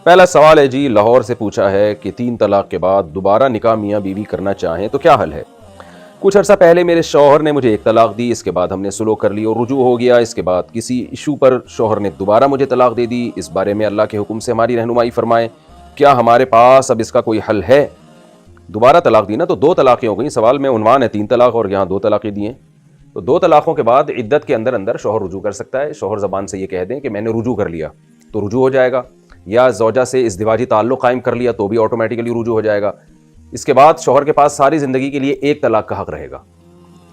پہلا سوال ہے جی، لاہور سے پوچھا ہے کہ 3 طلاق کے بعد دوبارہ نکاح میاں بیوی کرنا چاہیں تو کیا حل ہے؟ کچھ عرصہ پہلے میرے شوہر نے مجھے 1 طلاق دی، اس کے بعد ہم نے سلو کر لی اور رجوع ہو گیا۔ اس کے بعد کسی ایشو پر شوہر نے دوبارہ مجھے طلاق دے دی۔ اس بارے میں اللہ کے حکم سے ہماری رہنمائی فرمائیں، کیا ہمارے پاس اب اس کا کوئی حل ہے؟ دوبارہ طلاق دی نا تو 2 طلاقیں ہو گئیں۔ سوال میں عنوان ہے 3 طلاق اور یہاں 2 طلاقیں دی ہیں، تو 2 طلاقوں کے بعد عدت کے اندر شوہر رجوع کر سکتا ہے۔ شوہر زبان سے یہ کہہ دیں کہ میں نے رجوع کر لیا تو رجوع ہو جائے گا، یا زوجہ سے ازدواجی تعلق قائم کر لیا تو بھی آٹومیٹیکلی رجوع ہو جائے گا۔ اس کے بعد شوہر کے پاس ساری زندگی کے لیے 1 طلاق کا حق رہے گا۔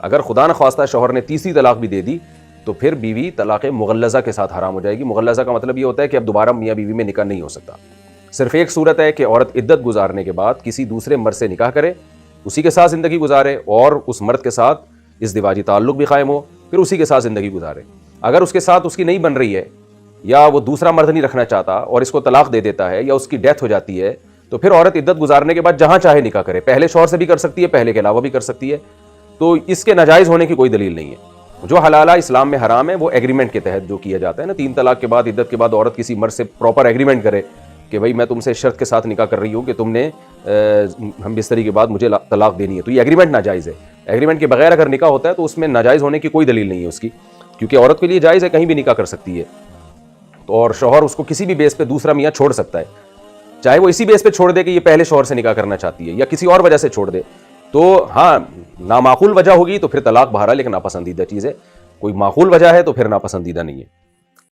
اگر خدا نخواستہ شوہر نے تیسری طلاق بھی دے دی تو پھر بیوی طلاق مغلظہ کے ساتھ حرام ہو جائے گی۔ مغلظہ کا مطلب یہ ہوتا ہے کہ اب دوبارہ میاں بیوی میں نکاح نہیں ہو سکتا۔ صرف ایک صورت ہے کہ عورت عدت گزارنے کے بعد کسی دوسرے مرد سے نکاح کرے، اسی کے ساتھ زندگی گزارے اور اس مرد کے ساتھ ازدواجی تعلق بھی قائم ہو، پھر اسی کے ساتھ زندگی گزارے۔ اگر اس کے ساتھ اس کی نہیں بن رہی ہے یا وہ دوسرا مرد نہیں رکھنا چاہتا اور اس کو طلاق دے دیتا ہے یا اس کی ڈیتھ ہو جاتی ہے تو پھر عورت عدت گزارنے کے بعد جہاں چاہے نکاح کرے، پہلے شوہر سے بھی کر سکتی ہے، پہلے کے علاوہ بھی کر سکتی ہے، تو اس کے ناجائز ہونے کی کوئی دلیل نہیں ہے۔ جو حلالہ اسلام میں حرام ہے وہ ایگریمنٹ کے تحت جو کیا جاتا ہے نا، 3 طلاق کے بعد عدت کے بعد عورت کسی مرد سے پراپر ایگریمنٹ کرے کہ بھائی میں تم سے شرط کے ساتھ نکاح کر رہی ہوں کہ تم نے ہم بستری کے بعد مجھے طلاق دینی ہے، تو یہ ایگریمنٹ ناجائز ہے۔ ایگریمنٹ کے بغیر اگر نکاح ہوتا ہے تو اس میں ناجائز ہونے کی کوئی دلیل نہیں ہے اس کی، کیونکہ عورت کے لیے جائز ہے کہیں بھی نکاح کر سکتی ہے، اور شوہر اس کو کسی بھی بیس پہ دوسرا میاں چھوڑ سکتا ہے، چاہے وہ اسی بیس پہ چھوڑ دے کہ یہ پہلے شوہر سے نکاح کرنا چاہتی ہے یا کسی اور وجہ سے چھوڑ دے۔ تو ہاں نامعقول وجہ ہوگی تو پھر طلاق بہرحال ایک ناپسندیدہ چیز ہے، کوئی معقول وجہ ہے تو پھر ناپسندیدہ نہیں ہے۔